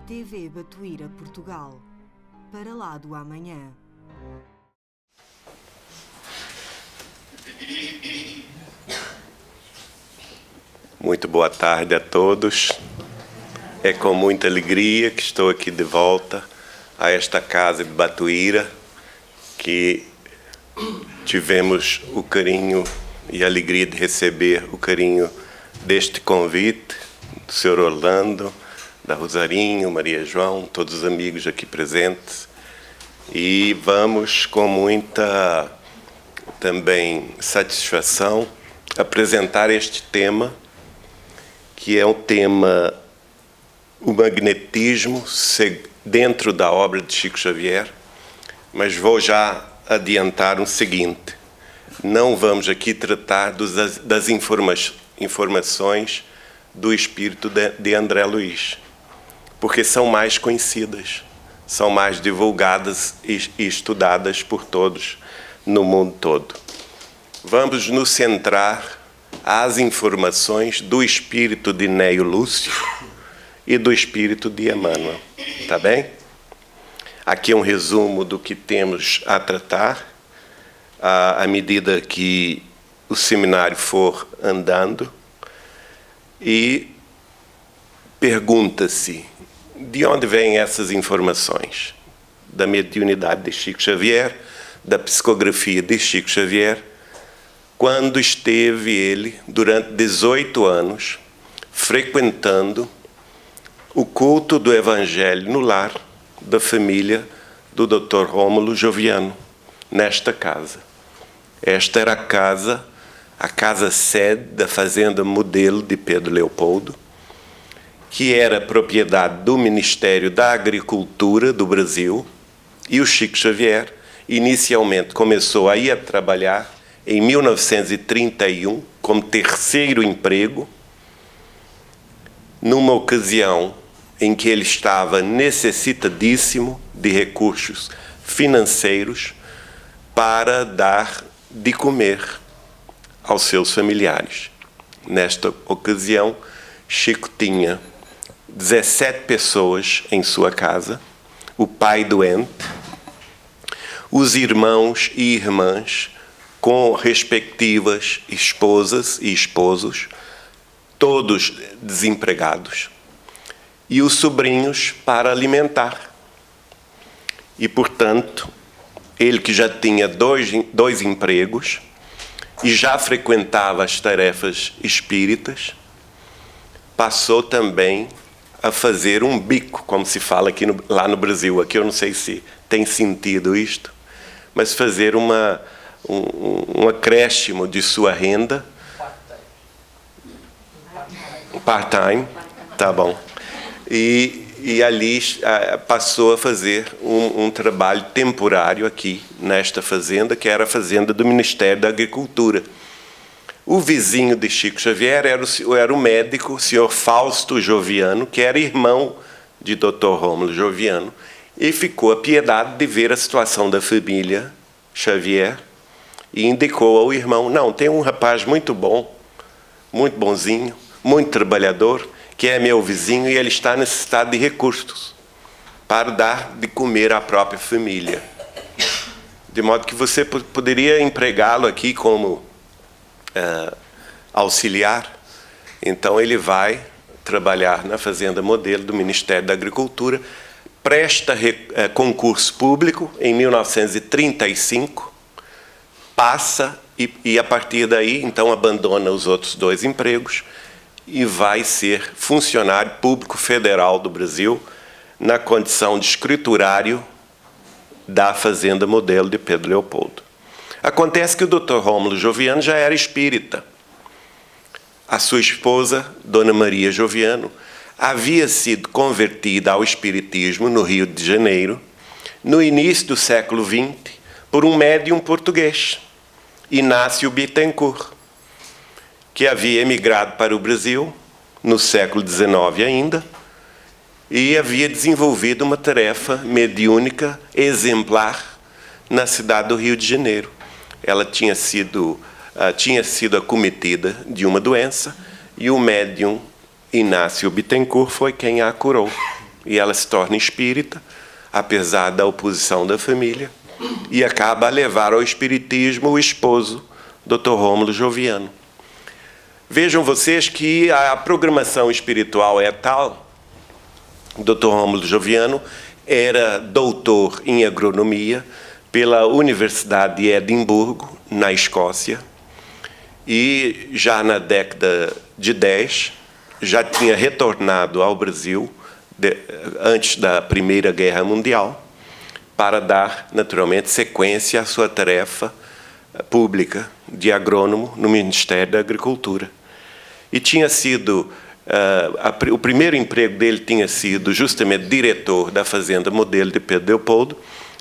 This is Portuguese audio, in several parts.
TV Batuíra Portugal. Para lá do amanhã. Muito boa tarde a todos. É com muita alegria que estou aqui de volta a esta casa de Batuíra, que tivemos o carinho e a alegria de receber o carinho deste convite do Sr. Orlando, da Rosarinho, Maria João, todos os amigos aqui presentes. E vamos com muita também satisfação apresentar este tema, que é um tema, o magnetismo, dentro da obra de Chico Xavier, mas vou já adiantar o seguinte: não vamos aqui tratar das informações do espírito de André Luiz, porque são mais conhecidas, são mais divulgadas e estudadas por todos no mundo todo. Vamos nos centrar às informações do espírito de Neio Lúcio e do espírito de Emmanuel, tá bem? Aqui é um resumo do que temos a tratar, à medida que o seminário for andando, e pergunta-se de onde vêm essas informações? Da mediunidade de Chico Xavier, da psicografia de Chico Xavier, quando esteve ele, durante 18 anos, frequentando o culto do Evangelho no lar da família do Dr. Rômulo Joviano, nesta casa. Esta era a casa sede da Fazenda Modelo de Pedro Leopoldo, que era propriedade do Ministério da Agricultura do Brasil, e o Chico Xavier inicialmente começou a ir a trabalhar em 1931 como terceiro emprego, numa ocasião em que ele estava necessitadíssimo de recursos financeiros para dar de comer aos seus familiares. Nesta ocasião, Chico tinha 17 pessoas em sua casa, o pai doente, os irmãos e irmãs com respectivas esposas e esposos, todos desempregados, e os sobrinhos para alimentar. E, portanto, ele, que já tinha dois empregos e já frequentava as tarefas espíritas, passou também a fazer um bico, como se fala aqui lá no Brasil. Aqui eu não sei se tem sentido isto, mas fazer um acréscimo de sua renda. Part-time, tá bom. E ali passou a fazer um trabalho temporário aqui, nesta fazenda, que era a fazenda do Ministério da Agricultura. O vizinho de Chico Xavier era o médico, o senhor Fausto Joviano, que era irmão de Dr. Rômulo Joviano, e ficou apiedado de ver a situação da família Xavier e indicou ao irmão: não, tem um rapaz muito bom, muito bonzinho, muito trabalhador, que é meu vizinho, e ele está necessitado de recursos para dar de comer à própria família. De modo que você poderia empregá-lo aqui como auxiliar. Então ele vai trabalhar na Fazenda Modelo do Ministério da Agricultura, presta concurso público em 1935, passa e a partir daí, então, abandona os outros dois empregos e vai ser funcionário público federal do Brasil na condição de escriturário da Fazenda Modelo de Pedro Leopoldo. Acontece que o Dr. Rômulo Joviano já era espírita. A sua esposa, Dona Maria Joviano, havia sido convertida ao espiritismo no Rio de Janeiro, no início do século XX, por um médium português, Inácio Bittencourt, que havia emigrado para o Brasil no século XIX ainda, e havia desenvolvido uma tarefa mediúnica exemplar na cidade do Rio de Janeiro. Ela tinha sido acometida de uma doença, e o médium Inácio Bittencourt foi quem a curou. e ela se torna espírita, apesar da oposição da família, e acaba a levar ao espiritismo o esposo, Dr. Rômulo Joviano. Vejam vocês que a programação espiritual é tal. O Dr. Rômulo Joviano era doutor em agronomia pela Universidade de Edimburgo, na Escócia, e já na década de 10 já tinha retornado ao Brasil antes da Primeira Guerra Mundial para dar, naturalmente, sequência à sua tarefa pública de agrônomo no Ministério da Agricultura. E tinha sido, o primeiro emprego dele tinha sido justamente diretor da Fazenda Modelo de Pedro Leopoldo.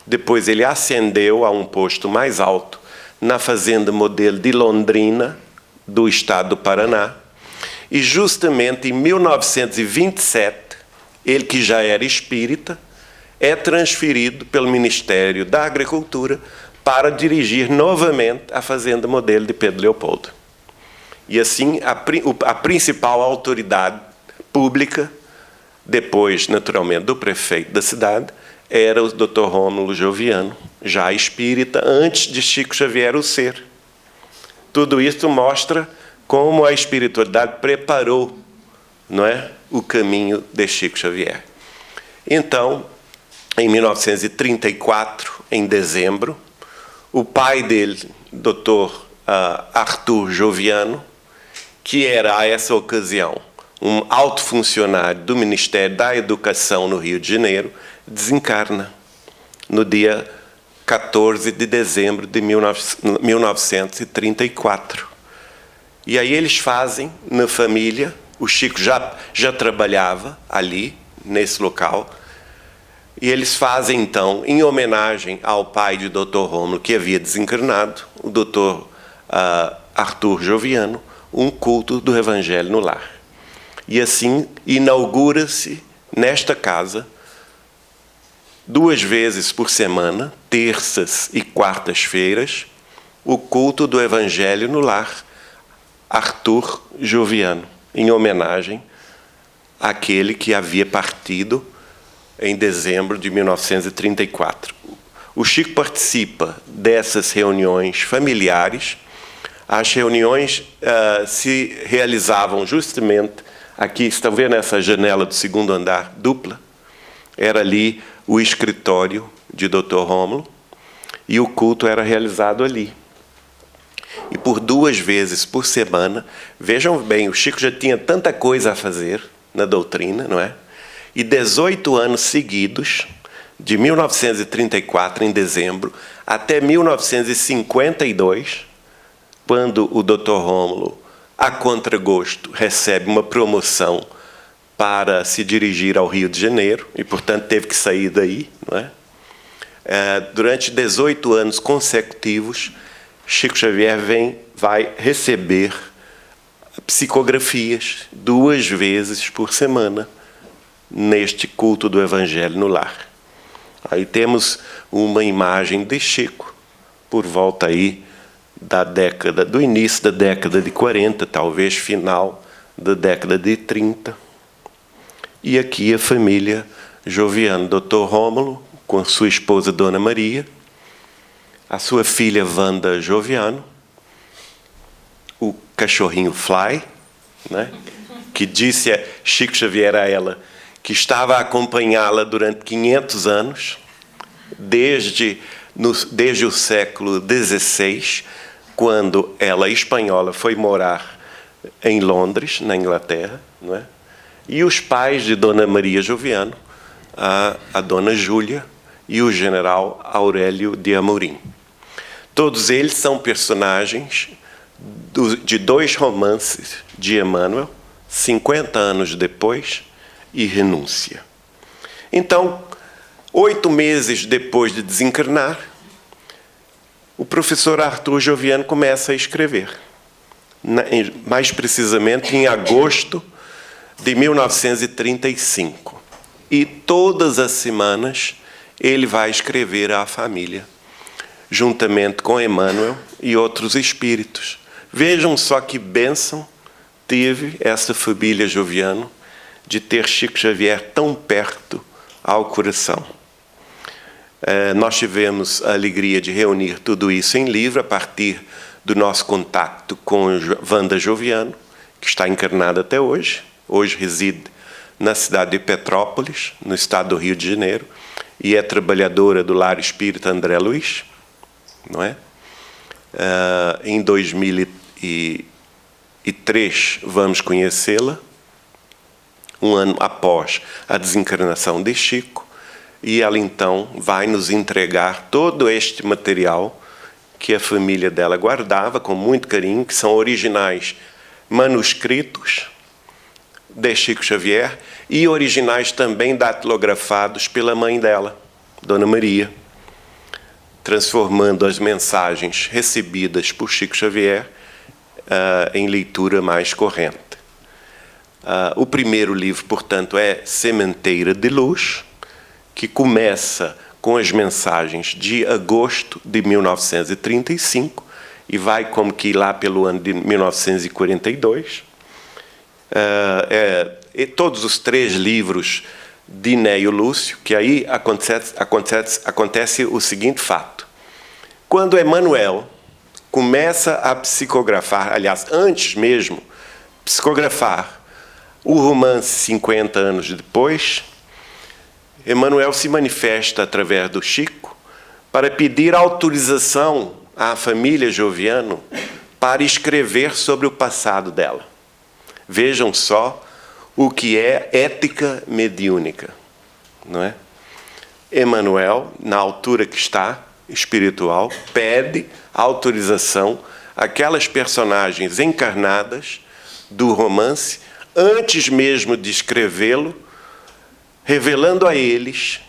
Depois ele ascendeu a um posto mais alto na Fazenda Modelo de Londrina, do estado do Paraná. E justamente em 1927, ele que já era espírita, é transferido pelo Ministério da Agricultura para dirigir novamente a Fazenda Modelo de Pedro Leopoldo. E assim, a principal autoridade pública, depois, naturalmente, do prefeito da cidade, era o Dr. Rômulo Joviano, já espírita, antes de Chico Xavier o ser. Tudo isso mostra como a espiritualidade preparou, não é, o caminho de Chico Xavier. Então, em 1934, em dezembro, o pai dele, Dr. Arthur Joviano, que era, a essa ocasião, um alto funcionário do Ministério da Educação no Rio de Janeiro, desencarna no dia 14 de dezembro de 1934. E aí eles fazem, na família, o Chico já trabalhava ali, nesse local, e eles fazem, então, em homenagem ao pai de Dr. Rômulo, que havia desencarnado, o Dr. Arthur Joviano, um culto do Evangelho no lar. E assim inaugura-se, nesta casa, 2 vezes por semana, terças e quartas-feiras, o culto do Evangelho no lar, Arthur Joviano, em homenagem àquele que havia partido em dezembro de 1934. O Chico participa dessas reuniões familiares. As reuniões se realizavam justamente aqui, estão vendo essa janela do segundo andar dupla? Era ali o escritório de Dr. Rômulo, e o culto era realizado ali. E por 2 vezes por semana, vejam bem, o Chico já tinha tanta coisa a fazer na doutrina, não é? E 18 anos seguidos, de 1934, em dezembro, até 1952, quando o Dr. Rômulo, a contragosto, recebe uma promoção para se dirigir ao Rio de Janeiro, e, portanto, teve que sair daí, não é? Durante 18 anos consecutivos, Chico Xavier vai receber psicografias 2 vezes por semana neste culto do Evangelho no lar. Aí temos uma imagem de Chico, por volta aí do início da década de 40, talvez final da década de 30. E aqui a família Joviano, Dr. Rômulo, com sua esposa Dona Maria, a sua filha Wanda Joviano, o cachorrinho Fly, né, que disse a Chico Xavier a ela que estava a acompanhá-la durante 500 anos, desde o século XVI, quando ela, espanhola, foi morar em Londres, na Inglaterra, não é? E os pais de Dona Maria Joviano, a Dona Júlia e o general Aurélio de Amorim. Todos eles são personagens de 2 romances de Emmanuel, 50 anos depois, e Renúncia. Então, 8 meses depois de desencarnar, o professor Arthur Joviano começa a escrever. Mais precisamente em agosto de 1935. E todas as semanas ele vai escrever à família, juntamente com Emmanuel e outros espíritos. Vejam só que bênção teve essa família Joviano de ter Chico Xavier tão perto ao coração. Nós tivemos a alegria de reunir tudo isso em livro a partir do nosso contato com Wanda Joviano, que está encarnada até hoje. Hoje reside na cidade de Petrópolis, no estado do Rio de Janeiro, e é trabalhadora do Lar Espírita André Luiz, não é? Em 2003 vamos conhecê-la, um ano após a desencarnação de Chico, e ela então vai nos entregar todo este material que a família dela guardava com muito carinho, que são originais manuscritos de Chico Xavier e originais também datilografados pela mãe dela, Dona Maria, transformando as mensagens recebidas por Chico Xavier em leitura mais corrente. O primeiro livro, portanto, é Sementeira de Luz, que começa com as mensagens de agosto de 1935 e vai como que lá pelo ano de 1942. E todos os 3 livros de Neio Lúcio, que aí acontece o seguinte fato. Quando Emmanuel começa a psicografar, aliás, antes mesmo, psicografar o romance 50 anos depois, Emmanuel se manifesta através do Chico para pedir autorização à família Joviano para escrever sobre o passado dela. Vejam só o que é ética mediúnica, não é? Emmanuel, na altura que está, espiritual, pede autorização àquelas personagens encarnadas do romance, antes mesmo de escrevê-lo, revelando a eles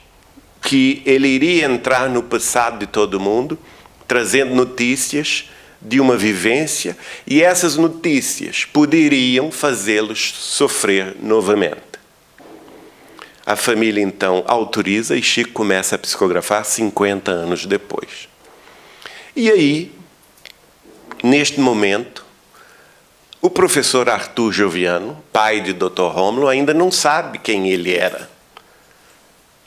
que ele iria entrar no passado de todo mundo, trazendo notícias de uma vivência, e essas notícias poderiam fazê-los sofrer novamente. A família, então, autoriza e Chico começa a psicografar 50 anos depois. E aí, neste momento, o professor Arthur Joviano, pai de Dr. Rômulo, ainda não sabe quem ele era,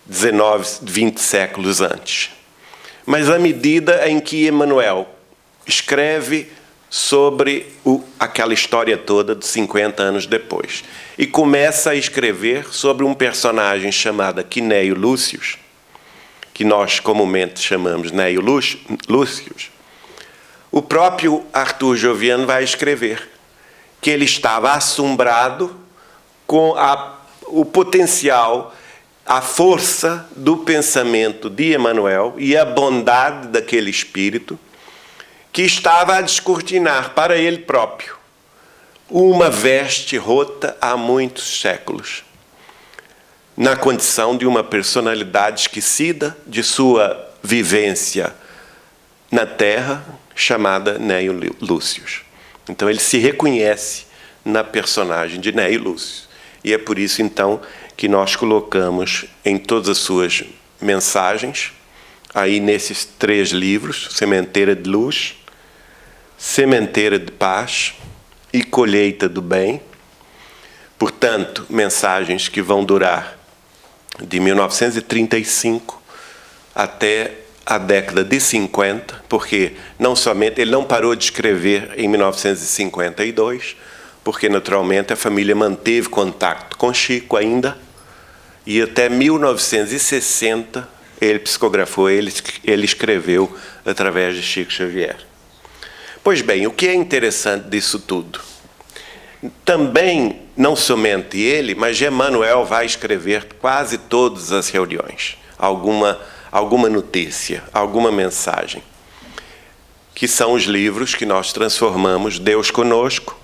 19, 20 séculos antes. Mas à medida em que Emmanuel escreve sobre aquela história toda de 50 anos depois e começa a escrever sobre um personagem chamado Quinéio Lúcius, que nós comumente chamamos Neio Lúcius, o próprio Arthur Joviano vai escrever que ele estava assombrado com o potencial, a força do pensamento de Emmanuel e a bondade daquele espírito que estava a descortinar para ele próprio uma veste rota há muitos séculos, na condição de uma personalidade esquecida de sua vivência na Terra, chamada Neio Lúcius. Então ele se reconhece na personagem de Neio Lúcius. E é por isso, então, que nós colocamos em todas as suas mensagens, aí nesses 3 livros, Sementeira de Luz, Sementeira de Paz e Colheita do Bem, portanto, mensagens que vão durar de 1935 até a década de 50, porque não somente ele não parou de escrever em 1952, porque naturalmente a família manteve contato com Chico ainda, e até 1960 ele psicografou, ele escreveu através de Chico Xavier. Pois bem, o que é interessante disso tudo? Também, não somente ele, mas Emmanuel vai escrever quase todas as reuniões, alguma notícia, alguma mensagem, que são os livros que nós transformamos Deus Conosco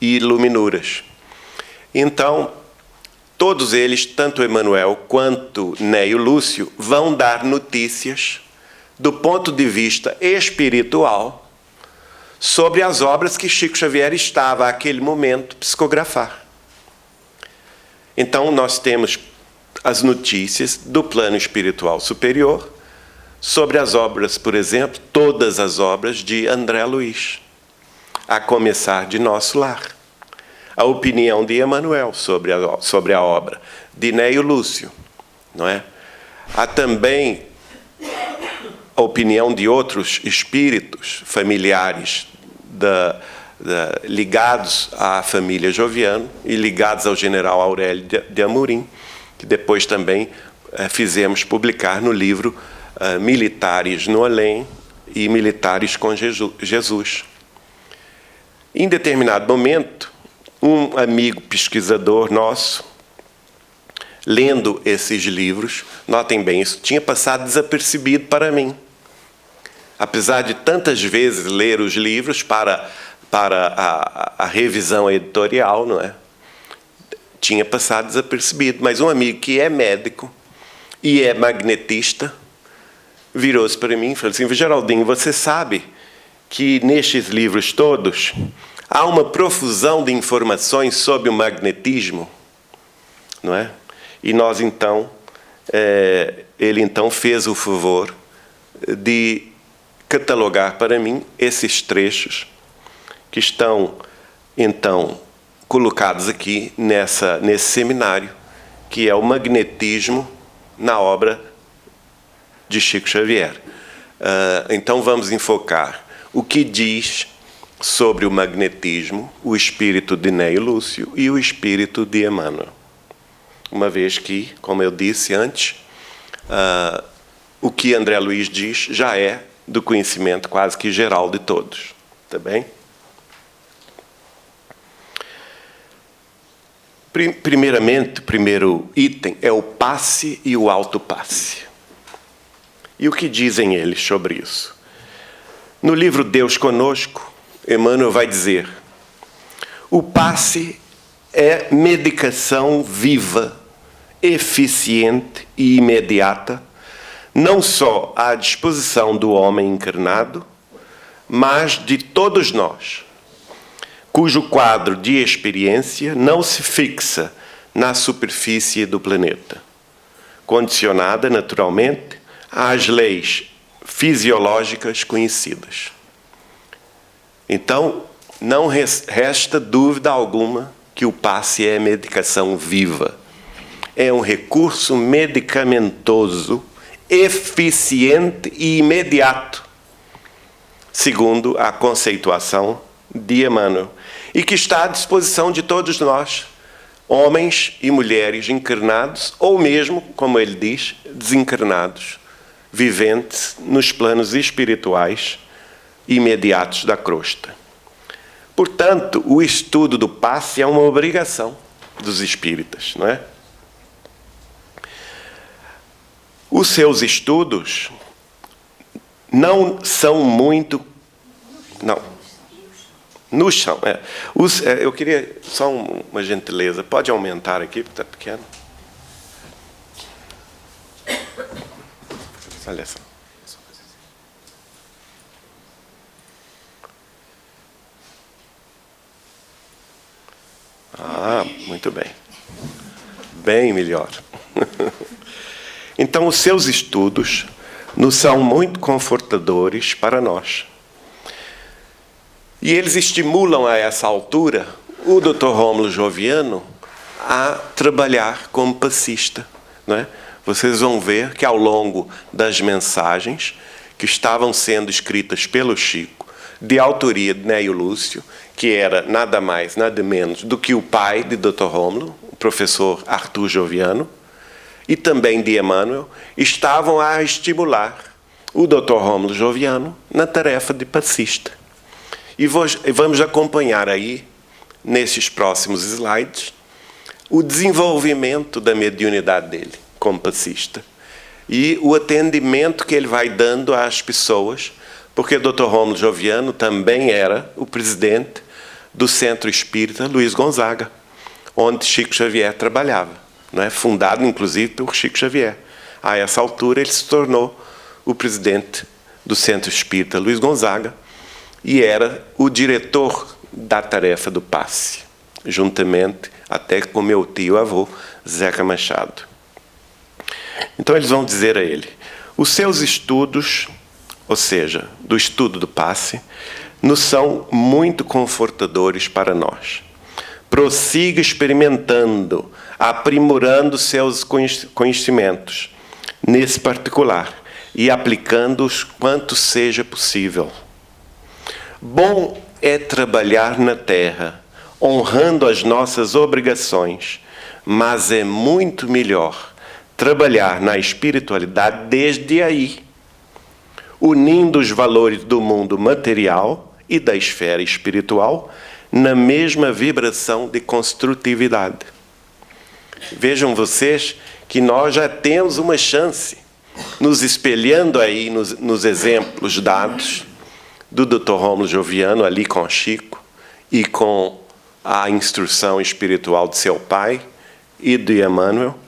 e Iluminuras. Então, todos eles, tanto Emmanuel quanto Neio Lúcio, vão dar notícias do ponto de vista espiritual sobre as obras que Chico Xavier estava, àquele momento, psicografar. Então, nós temos as notícias do plano espiritual superior sobre as obras, por exemplo, todas as obras de André Luiz, a começar de Nosso Lar, a opinião de Emmanuel sobre a obra, de Neio Lúcio, não é? Há também a opinião de outros espíritos familiares ligados à família Joviano e ligados ao general Aurélio de Amorim, que depois também fizemos publicar no livro Militares no Além e Militares com Jesus. Em determinado momento, um amigo pesquisador nosso, lendo esses livros, notem bem, isso tinha passado desapercebido para mim. Apesar de tantas vezes ler os livros para a revisão editorial, não é? Tinha passado desapercebido. Mas um amigo que é médico e é magnetista virou-se para mim e falou assim: Geraldinho, você sabe que nestes livros todos há uma profusão de informações sobre o magnetismo, não é? E nós então, ele então fez o favor de catalogar para mim esses trechos que estão então colocados aqui nesse seminário, que é o magnetismo na obra de Chico Xavier. Então vamos enfocar o que diz sobre o magnetismo o espírito de Neio Lúcio e o espírito de Emmanuel. Uma vez que, como eu disse antes, o que André Luiz diz já é do conhecimento quase que geral de todos. Tá bem? Primeiramente, o primeiro item é o passe e o autopasse. E o que dizem eles sobre isso? No livro Deus Conosco, Emmanuel vai dizer: o passe é medicação viva, eficiente e imediata, não só à disposição do homem encarnado, mas de todos nós, cujo quadro de experiência não se fixa na superfície do planeta, condicionada, naturalmente, às leis fisiológicas conhecidas. Então, não resta dúvida alguma que o passe é medicação viva. É um recurso medicamentoso, eficiente e imediato, segundo a conceituação de Emmanuel, e que está à disposição de todos nós, homens e mulheres encarnados, ou mesmo, como ele diz, desencarnados, viventes nos planos espirituais imediatos da crosta. Portanto, o estudo do passe é uma obrigação dos espíritas, não é? Os seus estudos não são muito... Não. No chão. Eu queria só uma gentileza. Pode aumentar aqui, porque está pequeno. Olha só. Muito bem. Bem melhor. Então, os seus estudos nos são muito confortadores para nós. E eles estimulam a essa altura o Dr. Rômulo Joviano a trabalhar como passista, não é? Vocês vão ver que ao longo das mensagens que estavam sendo escritas pelo Chico, de autoria de Neio Lúcio, que era nada mais, nada menos do que o pai de Dr. Rômulo, o professor Arthur Joviano, e também de Emmanuel, estavam a estimular o Dr. Rômulo Joviano na tarefa de passista. E vamos acompanhar aí, nesses próximos slides, o desenvolvimento da mediunidade dele como passista e o atendimento que ele vai dando às pessoas, porque Dr. Rômulo Joviano também era o presidente do Centro Espírita Luiz Gonzaga, onde Chico Xavier trabalhava, não é? Fundado, inclusive, por Chico Xavier. A essa altura, ele se tornou o presidente do Centro Espírita Luiz Gonzaga e era o diretor da tarefa do passe, juntamente até com meu tio-avô, Zeca Machado. Então, eles vão dizer a ele: os seus estudos, ou seja, do estudo do passe, nos são muito confortadores para nós, prossiga experimentando, aprimorando seus conhecimentos, nesse particular, e aplicando-os quanto seja possível. Bom é trabalhar na terra, honrando as nossas obrigações, mas é muito melhor trabalhar na espiritualidade desde aí, unindo os valores do mundo material e da esfera espiritual na mesma vibração de construtividade. Vejam vocês que nós já temos uma chance, nos espelhando aí nos exemplos dados do Dr. Rômulo Joviano, ali com Chico, e com a instrução espiritual de seu pai e de Emmanuel,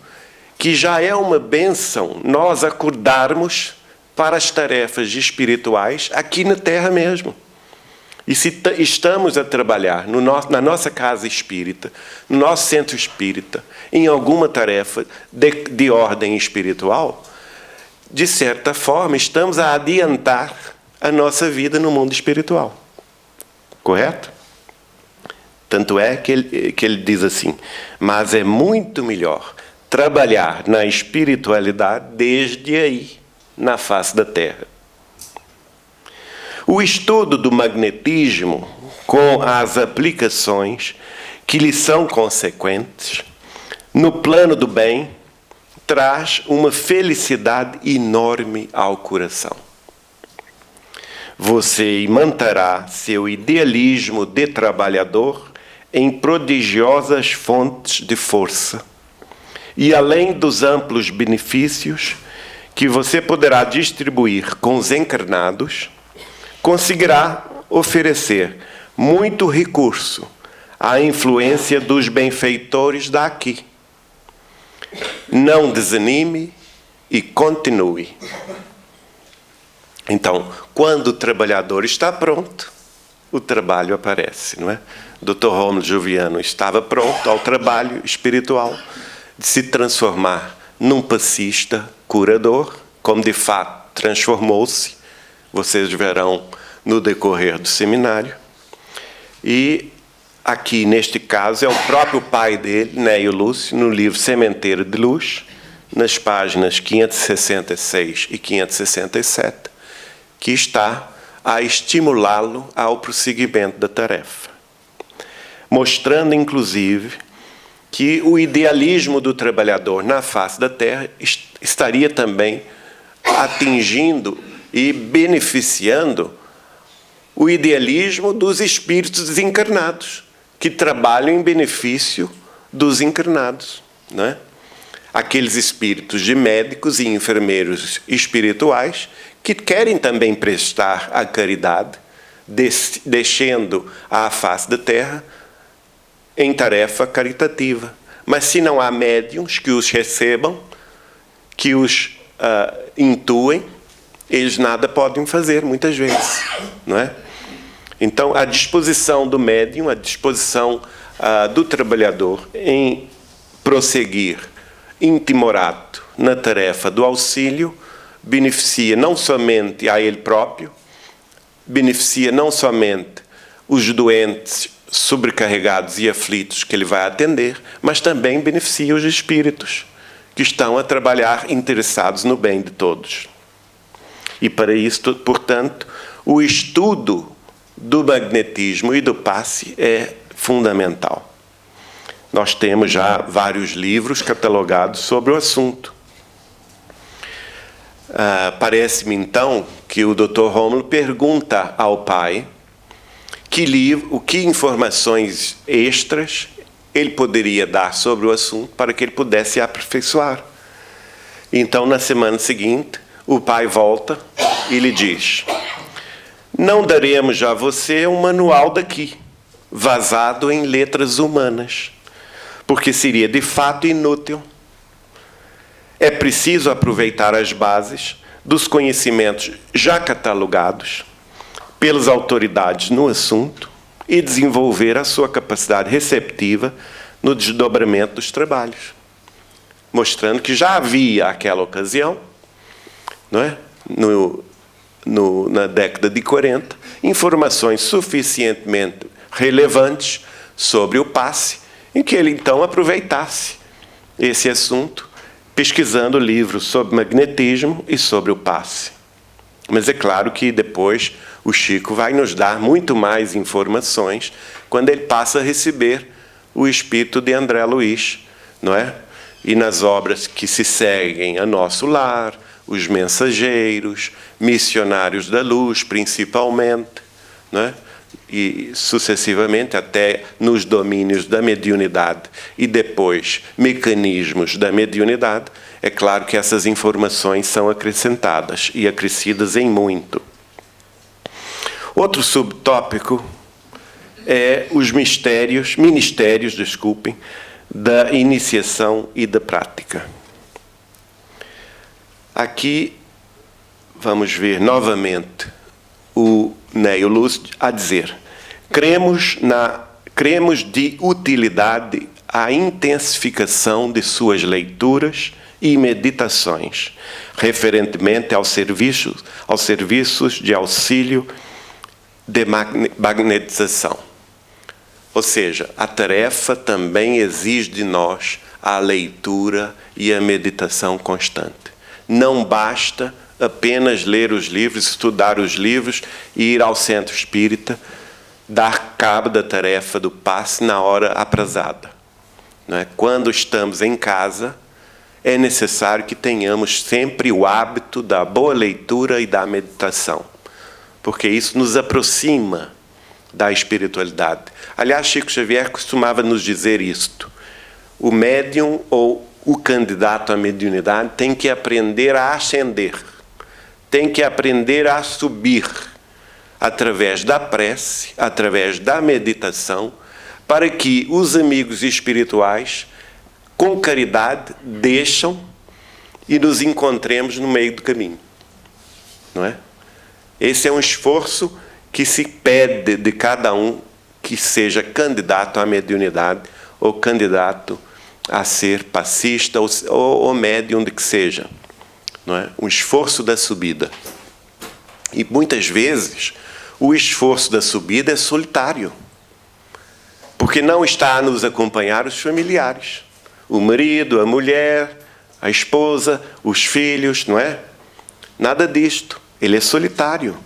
que já é uma bênção nós acordarmos para as tarefas espirituais aqui na Terra mesmo. E se estamos a trabalhar na nossa casa espírita, no nosso centro espírita, em alguma tarefa de ordem espiritual, de certa forma estamos a adiantar a nossa vida no mundo espiritual. Correto? Tanto é que ele diz assim: mas é muito melhor trabalhar na espiritualidade desde aí, na face da Terra. O estudo do magnetismo, com as aplicações que lhe são consequentes, no plano do bem, traz uma felicidade enorme ao coração. Você imantará seu idealismo de trabalhador em prodigiosas fontes de força, e além dos amplos benefícios que você poderá distribuir com os encarnados, conseguirá oferecer muito recurso à influência dos benfeitores daqui. Não desanime e continue. Então, quando o trabalhador está pronto, o trabalho aparece, não é? Dr. Rômulo Joviano estava pronto ao trabalho espiritual de se transformar num passista curador, como de fato transformou-se. Vocês verão no decorrer do seminário. E aqui, neste caso, é o próprio pai dele, Neio Lúcio, no livro Sementeiro de Luz, nas páginas 566 e 567, que está a estimulá-lo ao prosseguimento da tarefa, mostrando, inclusive, que o idealismo do trabalhador na face da Terra estaria também atingindo e beneficiando o idealismo dos espíritos desencarnados, que trabalham em benefício dos encarnados, não é? Aqueles espíritos de médicos e enfermeiros espirituais que querem também prestar a caridade, descendo à face da Terra em tarefa caritativa. Mas se não há médiuns que os recebam, que os intuem, eles nada podem fazer, muitas vezes, não é? Então, a disposição do médium, a disposição do trabalhador em prosseguir intimorato na tarefa do auxílio, beneficia não somente a ele próprio, beneficia não somente os doentes sobrecarregados e aflitos que ele vai atender, mas também beneficia os espíritos que estão a trabalhar interessados no bem de todos. E para isso, portanto, o estudo do magnetismo e do passe é fundamental. Nós temos já vários livros catalogados sobre o assunto. Parece-me, então, que o Dr. Rômulo pergunta ao pai que informações extras ele poderia dar sobre o assunto para que ele pudesse aperfeiçoar. Então, na semana seguinte, o pai volta e lhe diz: não daremos a você um manual daqui, vazado em letras humanas, porque seria de fato inútil. É preciso aproveitar as bases dos conhecimentos já catalogados pelas autoridades no assunto e desenvolver a sua capacidade receptiva no desdobramento dos trabalhos, mostrando que já havia aquela ocasião, não é? Na década de 40, informações suficientemente relevantes sobre o passe, em que ele então aproveitasse esse assunto, pesquisando livros sobre magnetismo e sobre o passe. Mas é claro que depois o Chico vai nos dar muito mais informações quando ele passa a receber o espírito de André Luiz, não é? E nas obras que se seguem a Nosso Lar, Os Mensageiros, Missionários da Luz, principalmente, não é? E sucessivamente até nos domínios da mediunidade e depois mecanismos da mediunidade, é claro que essas informações são acrescentadas e acrescidas em muito. Outro subtópico é os ministérios, da iniciação e da prática. Aqui vamos ver novamente o Nélio Lúcio a dizer: cremos de utilidade a intensificação de suas leituras e meditações, referentemente aos serviços de auxílio de magnetização. Ou seja, a tarefa também exige de nós a leitura e a meditação constante. Não basta apenas ler os livros, estudar os livros e ir ao centro espírita, dar cabo da tarefa do passe na hora aprazada. Não é? Quando estamos em casa, é necessário que tenhamos sempre o hábito da boa leitura e da meditação, porque isso nos aproxima da espiritualidade. Aliás, Chico Xavier costumava nos dizer isto: o médium ou o candidato à mediunidade tem que aprender a ascender, tem que aprender a subir através da prece, através da meditação, para que os amigos espirituais, com caridade, deixam e nos encontremos no meio do caminho. Não é? Esse é um esforço que se pede de cada um que seja candidato à mediunidade ou candidato a ser passista ou médium de que seja. Não é? Um esforço da subida. E muitas vezes o esforço da subida é solitário, porque não está a nos acompanhar os familiares, o marido, a mulher, a esposa, os filhos, não é? Nada disto. Ele é solitário.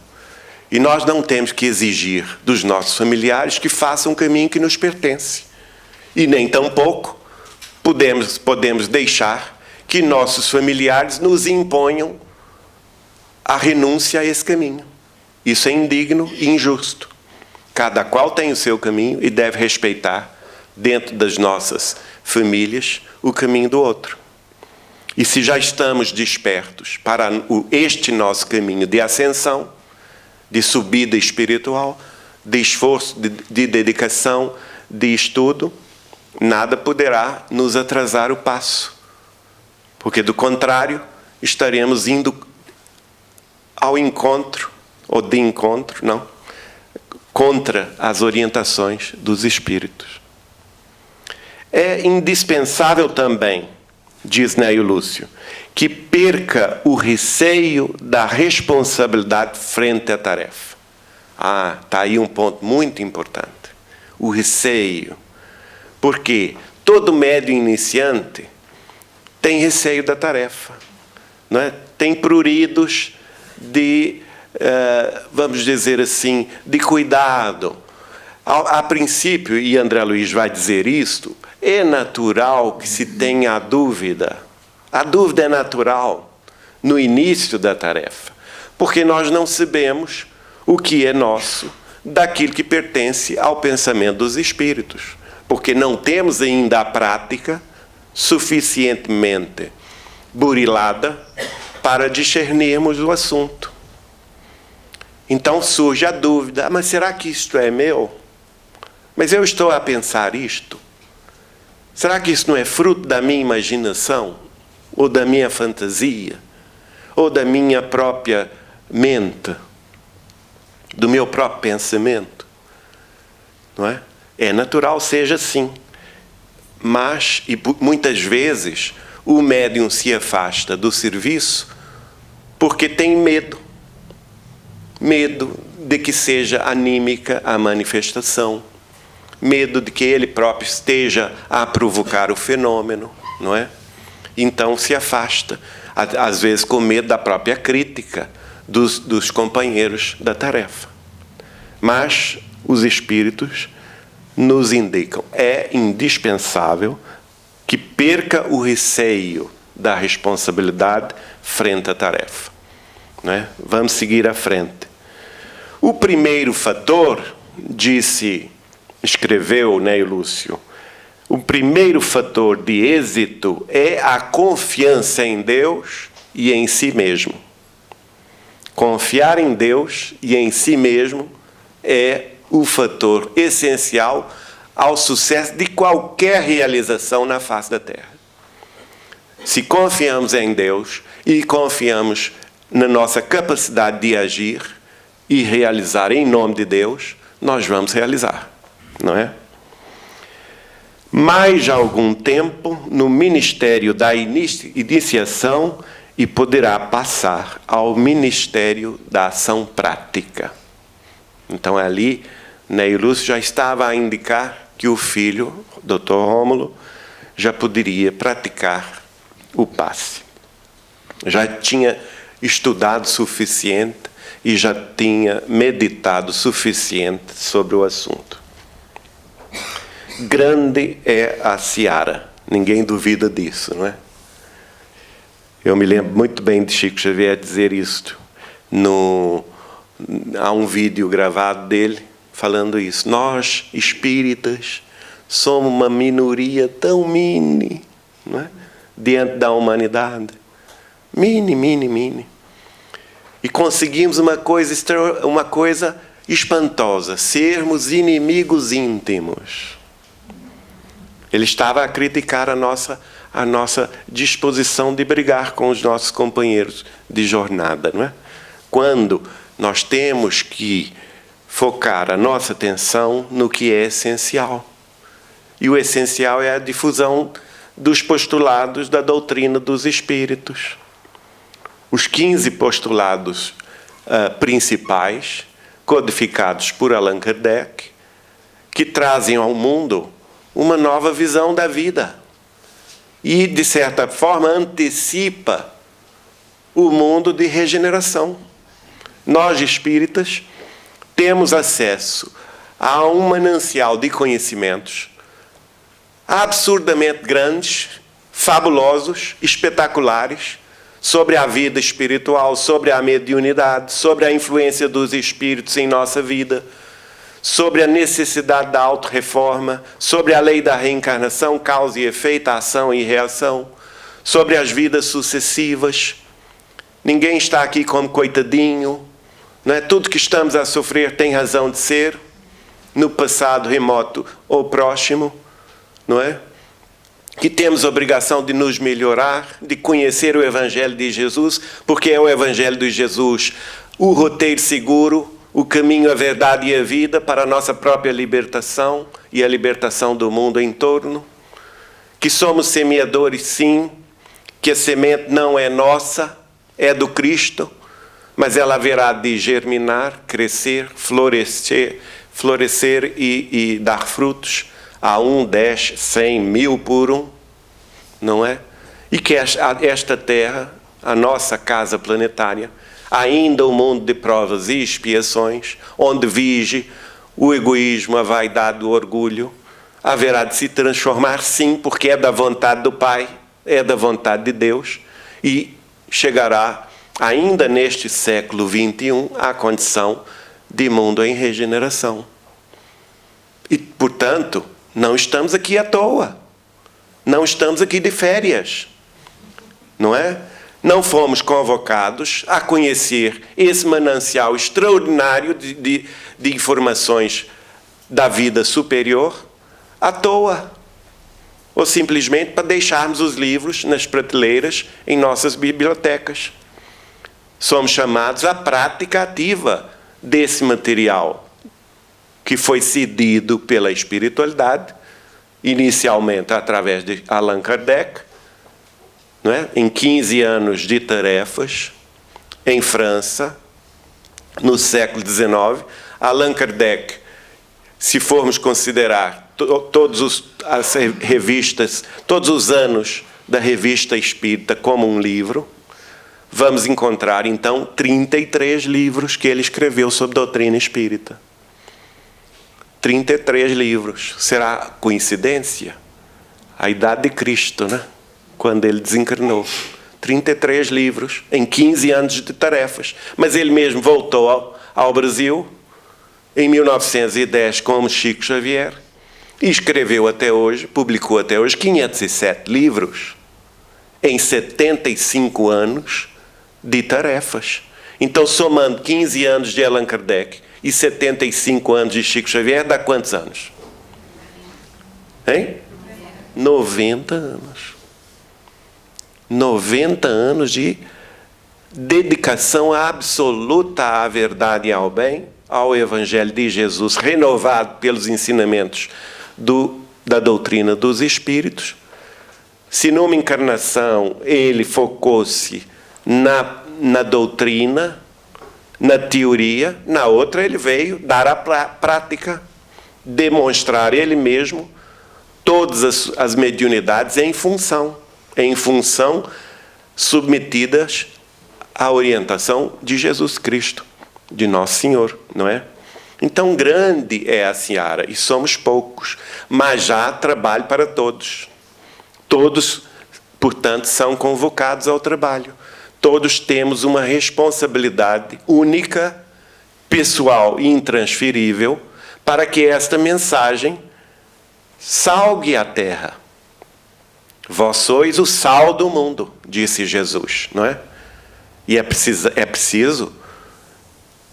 E nós não temos que exigir dos nossos familiares que façam um caminho que nos pertence. E nem tampouco podemos deixar que nossos familiares nos imponham a renúncia a esse caminho. Isso é indigno e injusto. Cada qual tem o seu caminho e deve respeitar, dentro das nossas famílias, o caminho do outro. E se já estamos despertos para este nosso caminho de ascensão, de subida espiritual, de esforço, de dedicação, de estudo, nada poderá nos atrasar o passo. Porque, do contrário, estaremos indo ao encontro, ou de encontro, não, contra as orientações dos espíritos. É indispensável também, diz Nélio Lúcio, que perca o receio da responsabilidade frente à tarefa. Está aí um ponto muito importante. O receio. Porque todo médium iniciante tem receio da tarefa. Não é? Tem pruridos de, vamos dizer assim, de cuidado. A princípio, e André Luiz vai dizer isto, é natural que se tenha a dúvida. A dúvida é natural no início da tarefa, porque nós não sabemos o que é nosso daquilo que pertence ao pensamento dos espíritos, porque não temos ainda a prática suficientemente burilada para discernirmos o assunto. Então surge a dúvida: mas será que isto é meu? Mas eu estou a pensar isto? Será que isso não é fruto da minha imaginação? Ou da minha fantasia? Ou da minha própria mente? Do meu próprio pensamento? Não é? É natural, seja assim. Mas, e muitas vezes, o médium se afasta do serviço porque tem medo. Medo de que seja anímica a manifestação. medo de que ele próprio esteja a provocar o fenômeno, não é? Então se afasta, às vezes com medo da própria crítica dos companheiros da tarefa. Mas os espíritos nos indicam, é indispensável que perca o receio da responsabilidade frente à tarefa, não é? Vamos seguir à frente. O primeiro fator, escreveu Neio Lúcio, o primeiro fator de êxito é a confiança em Deus e em si mesmo. Confiar em Deus e em si mesmo é o fator essencial ao sucesso de qualquer realização na face da Terra. Se confiamos em Deus e confiamos na nossa capacidade de agir e realizar em nome de Deus, nós vamos realizar, não é? Mais algum tempo no ministério da iniciação e poderá passar ao ministério da ação prática. Então ali, Neio Lúcio já estava a indicar que o filho, Dr. Rômulo, já poderia praticar o passe. Já tinha estudado suficiente e já tinha meditado suficiente sobre o assunto. Grande é a seara, ninguém duvida disso, não é? Eu me lembro muito bem de Chico Xavier dizer isto. Há um vídeo gravado dele falando isso. Nós, espíritas, somos uma minoria tão mini, não é? Diante da humanidade. Mini. E conseguimos uma coisa espantosa, sermos inimigos íntimos. Ele estava a criticar a nossa disposição de brigar com os nossos companheiros de jornada, não é? Quando nós temos que focar a nossa atenção no que é essencial. E o essencial é a difusão dos postulados da doutrina dos espíritos. Os 15 postulados principais, codificados por Allan Kardec, que trazem ao mundo uma nova visão da vida e, de certa forma, antecipa o mundo de regeneração. Nós, espíritas, temos acesso a um manancial de conhecimentos absurdamente grandes, fabulosos, espetaculares, sobre a vida espiritual, sobre a mediunidade, sobre a influência dos espíritos em nossa vida, sobre a necessidade da autorreforma, sobre a lei da reencarnação, causa e efeito, ação e reação, sobre as vidas sucessivas. Ninguém está aqui como coitadinho, não é? Tudo que estamos a sofrer tem razão de ser, no passado remoto ou próximo, não é? Que temos a obrigação de nos melhorar, de conhecer o Evangelho de Jesus, porque é o Evangelho de Jesus o roteiro seguro, o caminho, a verdade e a vida para a nossa própria libertação e a libertação do mundo em torno. Que somos semeadores, sim, que a semente não é nossa, é do Cristo, mas ela haverá de germinar, crescer, florescer e dar frutos a 1, 10, 100, 1000 por um, não é? E que esta Terra, a nossa casa planetária, ainda um mundo de provas e expiações, onde vige o egoísmo, a vaidade, o orgulho, haverá de se transformar, sim, porque é da vontade do Pai, é da vontade de Deus, e chegará, ainda neste século XXI, à condição de mundo em regeneração. E, portanto, não estamos aqui à toa. Não estamos aqui de férias. Não é? Não fomos convocados a conhecer esse manancial extraordinário de informações da vida superior à toa. Ou simplesmente para deixarmos os livros nas prateleiras em nossas bibliotecas. Somos chamados à prática ativa desse material que foi cedido pela espiritualidade, inicialmente através de Allan Kardec, não é? Em 15 anos de tarefas, em França, no século XIX, Allan Kardec se formos considerar as revistas, todos os anos da Revista Espírita como um livro, vamos encontrar, então, 33 livros que ele escreveu sobre doutrina espírita. 33 livros. Será coincidência? A idade de Cristo, né? Quando ele desencarnou. 33 livros em 15 anos de tarefas. Mas ele mesmo voltou ao Brasil em 1910 como Chico Xavier e escreveu até hoje, publicou até hoje 507 livros em 75 anos de tarefas. Então, somando 15 anos de Allan Kardec e 75 anos de Chico Xavier, dá quantos anos? Hein? 90 anos. 90 anos de dedicação absoluta à verdade e ao bem, ao Evangelho de Jesus, renovado pelos ensinamentos da doutrina dos Espíritos. Se numa encarnação ele focou-se na doutrina, na teoria, na outra ele veio dar a prática, demonstrar ele mesmo todas as mediunidades em função submetidas à orientação de Jesus Cristo, de Nosso Senhor, não é? Então, grande é a seara, e somos poucos, mas já há trabalho para todos. Todos, portanto, são convocados ao trabalho. Todos temos uma responsabilidade única, pessoal e intransferível, para que esta mensagem salgue a terra. Vós sois o sal do mundo, disse Jesus, não é? E é preciso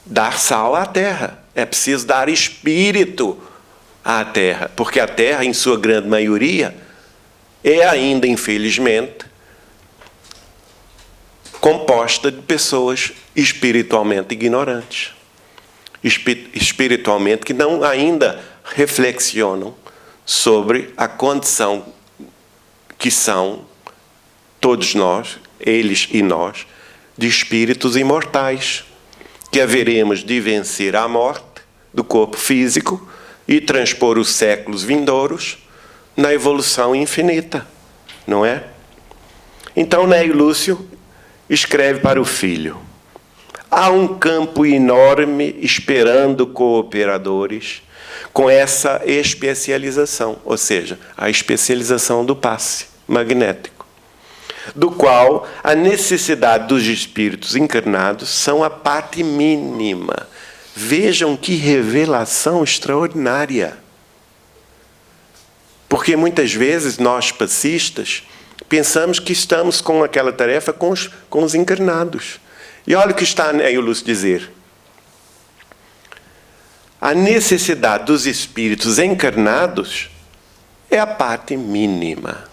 dar sal à terra, é preciso dar espírito à terra, porque a terra, em sua grande maioria, é ainda, infelizmente, composta de pessoas espiritualmente ignorantes, espiritualmente que não ainda reflexionam sobre a condição que são todos nós, eles e nós, de espíritos imortais, que haveremos de vencer a morte do corpo físico e transpor os séculos vindouros na evolução infinita, não é? Então, Nélio Lúcio escreve para o filho: há um campo enorme esperando cooperadores com essa especialização, ou seja, a especialização do passe magnético, do qual a necessidade dos espíritos encarnados são a parte mínima. Vejam que revelação extraordinária. Porque muitas vezes nós, passistas, pensamos que estamos com aquela tarefa com os encarnados. E olha o que está Nélio Lúcio dizer. A necessidade dos espíritos encarnados é a parte mínima.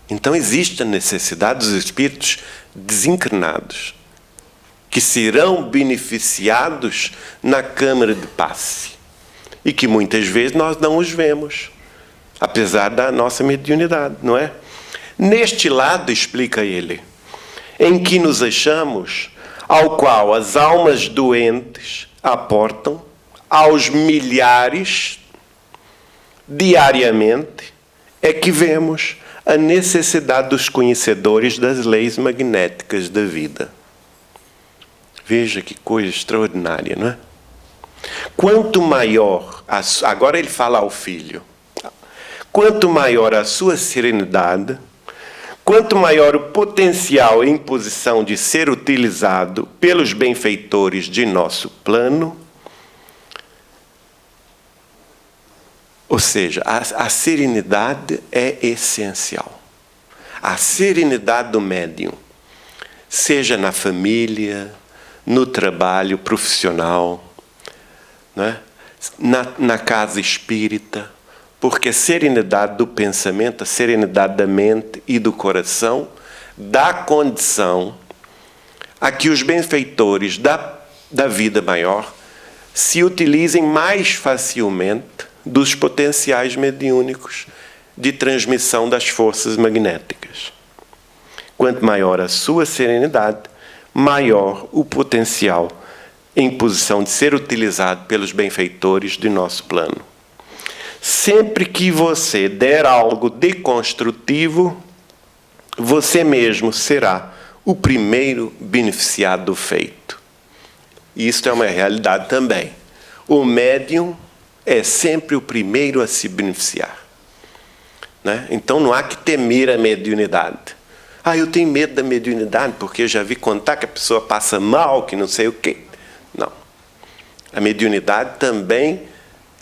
Então existe a necessidade dos espíritos desencarnados, que serão beneficiados na câmara de passe, e que muitas vezes nós não os vemos, apesar da nossa mediunidade, não é? Neste lado, explica ele, em que nos achamos, ao qual as almas doentes aportam aos milhares diariamente, é que vemos a necessidade dos conhecedores das leis magnéticas da vida. Veja que coisa extraordinária, não é? Quanto maior, agora ele fala ao filho, quanto maior a sua serenidade, quanto maior o potencial em posição de ser utilizado pelos benfeitores de nosso plano, ou seja, a serenidade é essencial. A serenidade do médium, seja na família, no trabalho profissional, né? na casa espírita, porque a serenidade do pensamento, a serenidade da mente e do coração dá condição a que os benfeitores da vida maior se utilizem mais facilmente dos potenciais mediúnicos de transmissão das forças magnéticas. Quanto maior a sua serenidade, maior o potencial em posição de ser utilizado pelos benfeitores de nosso plano. Sempre que você der algo de construtivo, você mesmo será o primeiro beneficiado do feito. Isso é uma realidade também. O médium é sempre o primeiro a se beneficiar, né? Então não há que temer a mediunidade. Eu tenho medo da mediunidade porque eu já vi contar que a pessoa passa mal, que não sei o quê. Não. A mediunidade também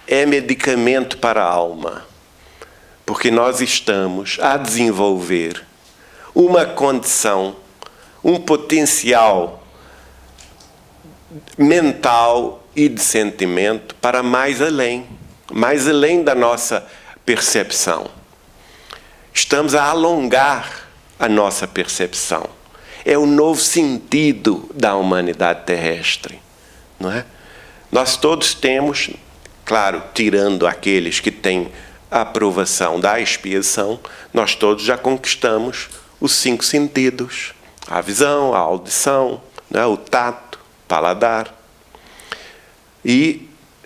é medicamento para a alma, porque nós estamos a desenvolver uma condição, um potencial mental e de sentimento para mais além da nossa percepção. Estamos a alongar a nossa percepção. É o novo sentido da humanidade terrestre, não é? Nós todos temos, claro, tirando aqueles que têm a aprovação da expiação, nós todos já conquistamos os 5 sentidos: a visão, a audição, né, o tato, o paladar.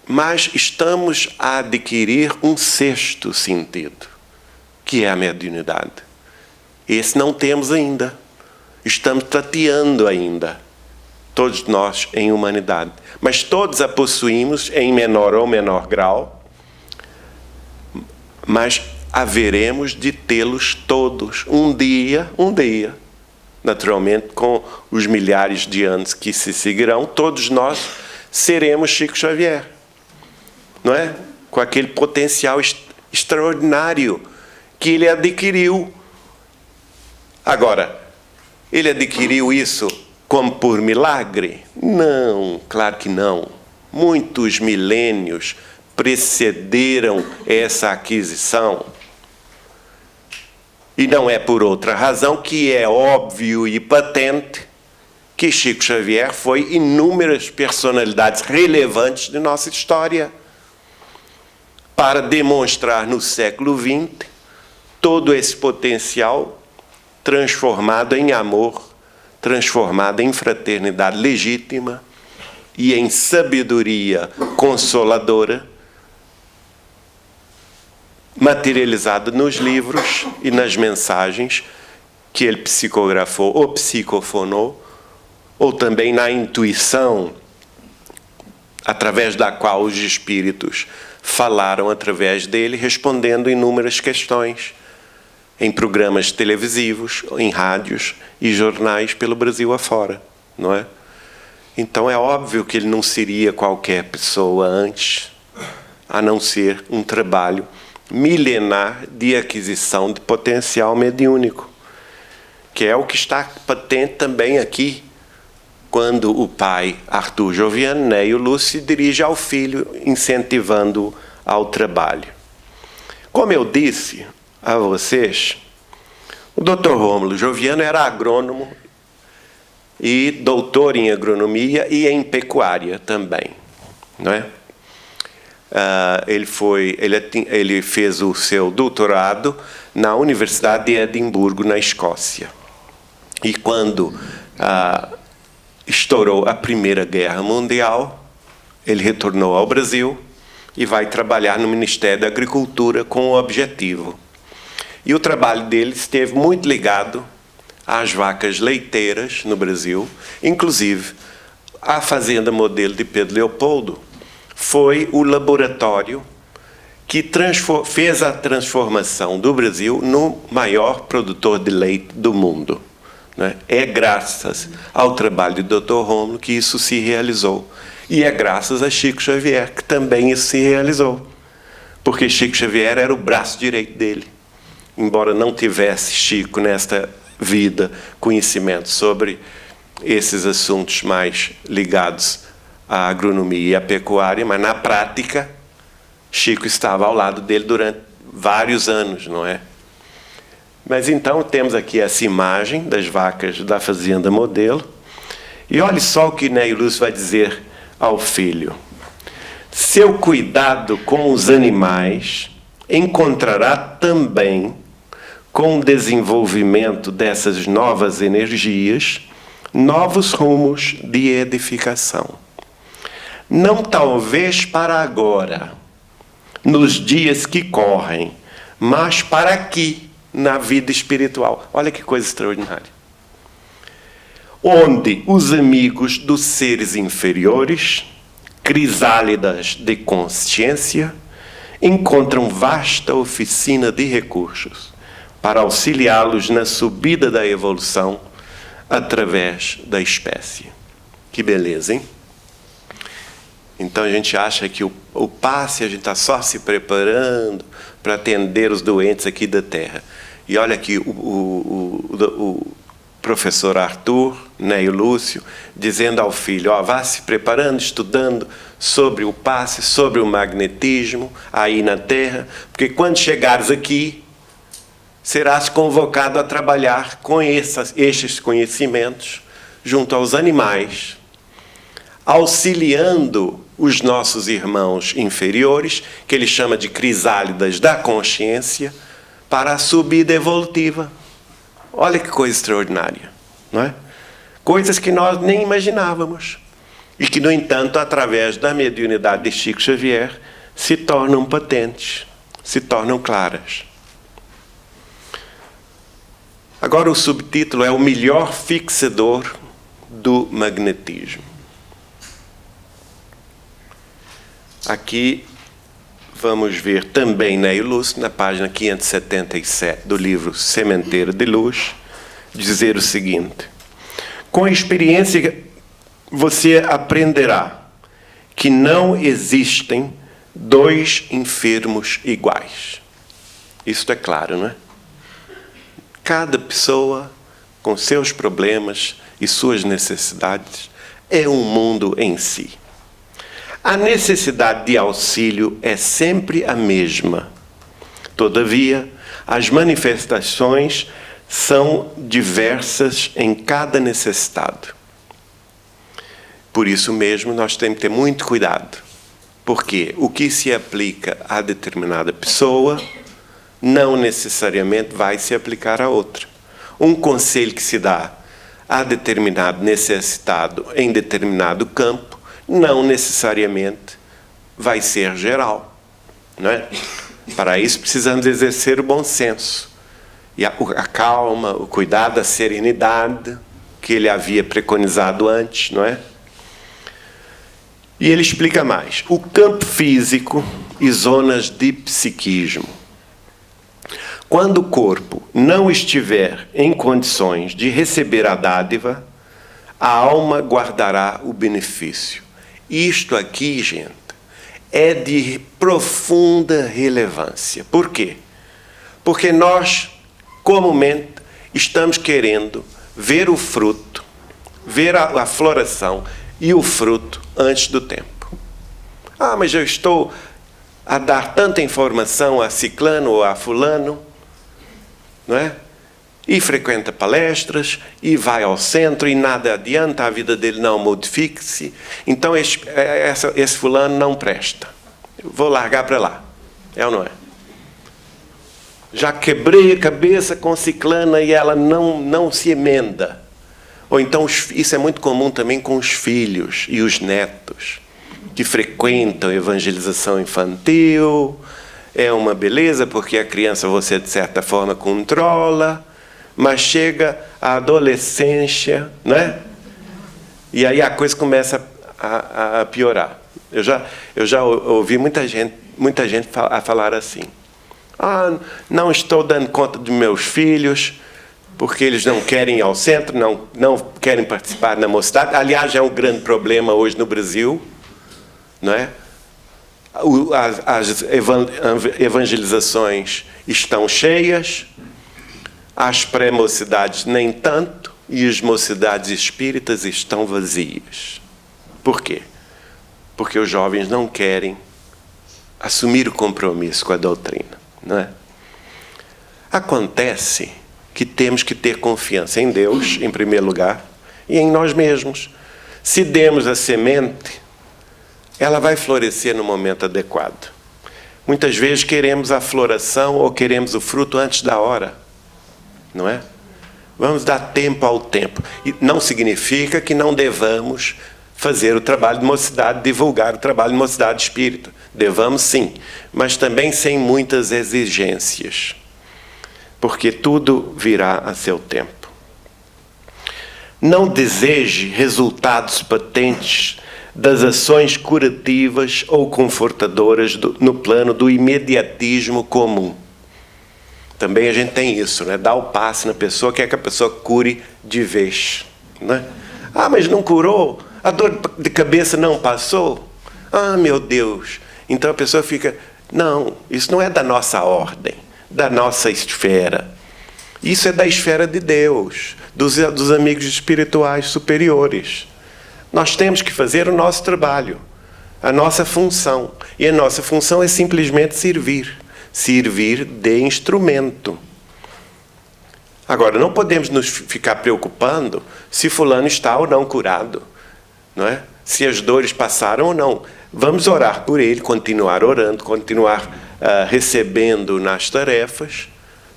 Mas estamos a adquirir um 6º sentido, que é a mediunidade. Esse não temos ainda. Estamos tateando ainda, todos nós em humanidade. Mas todos a possuímos em menor ou menor grau, mas haveremos de tê-los todos um dia, naturalmente, com os milhares de anos que se seguirão, todos nós seremos Chico Xavier, não é? Com aquele potencial extraordinário que ele adquiriu. Agora, ele adquiriu isso como por milagre? Não, claro que não. Muitos milênios precederam essa aquisição. E não é por outra razão que é óbvio e patente que Chico Xavier foi inúmeras personalidades relevantes de nossa história, para demonstrar no século XX todo esse potencial transformado em amor, transformado em fraternidade legítima e em sabedoria consoladora, materializado nos livros e nas mensagens que ele psicografou ou psicofonou, ou também na intuição, através da qual os espíritos falaram através dele, respondendo inúmeras questões em programas televisivos, em rádios e jornais pelo Brasil afora, não é? Então é óbvio que ele não seria qualquer pessoa antes, a não ser um trabalho milenar de aquisição de potencial mediúnico, que é o que está patente também aqui, quando o pai Arthur Joviano, Neio Lúcio, se dirige ao filho, incentivando-o ao trabalho. Como eu disse a vocês, o Dr. Rômulo Joviano era agrônomo e doutor em agronomia e em pecuária também, não é? Ele fez o seu doutorado na Universidade de Edimburgo, na Escócia. E quando estourou a Primeira Guerra Mundial, ele retornou ao Brasil e vai trabalhar no Ministério da Agricultura com o objetivo. E o trabalho dele esteve muito ligado às vacas leiteiras no Brasil, inclusive a Fazenda Modelo de Pedro Leopoldo foi o laboratório que fez a transformação do Brasil no maior produtor de leite do mundo, né? É graças ao trabalho do Dr. Rômulo que isso se realizou. E é graças a Chico Xavier que também isso se realizou. Porque Chico Xavier era o braço direito dele. Embora não tivesse Chico nesta vida conhecimento sobre esses assuntos mais ligados à agronomia e à pecuária, mas na prática Chico estava ao lado dele durante vários anos, não é? Mas então temos aqui essa imagem das vacas da Fazenda Modelo. E olhe só o que Neio Lúcio vai dizer ao filho. Seu cuidado com os animais encontrará também, com o desenvolvimento dessas novas energias, novos rumos de edificação. não talvez para agora, nos dias que correm, mas para aqui, na vida espiritual. Olha que coisa extraordinária. Onde os amigos dos seres inferiores, crisálidas de consciência, encontram vasta oficina de recursos para auxiliá-los na subida da evolução através da espécie. Que beleza, hein? Então a gente acha que o passe, a gente está só se preparando para atender os doentes aqui da Terra. E olha aqui o professor Arthur, né, e o Lúcio, dizendo ao filho, ó, vá se preparando, estudando sobre o passe, sobre o magnetismo aí na Terra, porque quando chegares aqui, serás convocado a trabalhar com estes conhecimentos junto aos animais, auxiliando os nossos irmãos inferiores, que ele chama de crisálidas da consciência, para a subida evolutiva. Olha que coisa extraordinária, não é? Coisas que nós nem imaginávamos e que, no entanto, através da mediunidade de Chico Xavier, se tornam patentes, se tornam claras. Agora o subtítulo é o melhor fixador do magnetismo. Aqui vamos ver também Ney Lúcio, na página 577 do livro Sementeira de Luz, dizer o seguinte: com a experiência você aprenderá que não existem dois enfermos iguais. Isto é claro, não é? Cada pessoa, com seus problemas e suas necessidades, é um mundo em si. A necessidade de auxílio é sempre a mesma. Todavia, as manifestações são diversas em cada necessitado. Por isso mesmo, nós temos que ter muito cuidado, porque o que se aplica a determinada pessoa não necessariamente vai se aplicar a outra. Um conselho que se dá a determinado necessitado em determinado campo não necessariamente vai ser geral, não é? Para isso precisamos exercer o bom senso e a calma, o cuidado, a serenidade que ele havia preconizado antes, não é? E ele explica mais: o campo físico e zonas de psiquismo. Quando o corpo não estiver em condições de receber a dádiva, a alma guardará o benefício. Isto aqui, gente, é de profunda relevância. Por quê? Porque nós, comumente, estamos querendo ver o fruto, ver a floração e o fruto antes do tempo. Ah, mas eu estou a dar tanta informação a ciclano ou a fulano, não é? E frequenta palestras, e vai ao centro, e nada adianta, a vida dele não modifique-se. Então, esse fulano não presta. Eu vou largar para lá. É ou não é? Já quebrei a cabeça com ciclana e ela não se emenda. Ou então, isso é muito comum também com os filhos e os netos, que frequentam evangelização infantil. É uma beleza, porque a criança você, de certa forma, controla, mas chega a adolescência, né? E aí a coisa começa a piorar. Eu já ouvi muita gente a falar assim: ah, não estou dando conta dos meus filhos, porque eles não querem ir ao centro, não querem participar da mocidade. Aliás, é um grande problema hoje no Brasil, não é? As evangelizações estão cheias, as pré-mocidades nem tanto, e as mocidades espíritas estão vazias. Por quê? Porque os jovens não querem assumir o compromisso com a doutrina, não é? Acontece que temos que ter confiança em Deus, em primeiro lugar, e em nós mesmos. Se demos a semente, ela vai florescer no momento adequado. Muitas vezes queremos a floração ou queremos o fruto antes da hora, não é? Vamos dar tempo ao tempo. E não significa que não devamos fazer o trabalho de mocidade, divulgar o trabalho de mocidade espírita. Devamos sim, mas também sem muitas exigências, porque tudo virá a seu tempo. Não deseje resultados patentes das ações curativas ou confortadoras no plano do imediatismo comum. Também a gente tem isso, né? Dá o passe na pessoa, quer que a pessoa cure de vez, né? Ah, mas não curou? A dor de cabeça não passou? Ah, meu Deus! Então a pessoa fica, não, isso não é da nossa ordem, da nossa esfera. Isso é da esfera de Deus, dos amigos espirituais superiores. Nós temos que fazer o nosso trabalho, a nossa função. E a nossa função é simplesmente servir. Servir de instrumento. Agora, não podemos nos ficar preocupando se fulano está ou não curado, não é? Se as dores passaram ou não. Vamos orar por ele, continuar orando, continuar recebendo nas tarefas,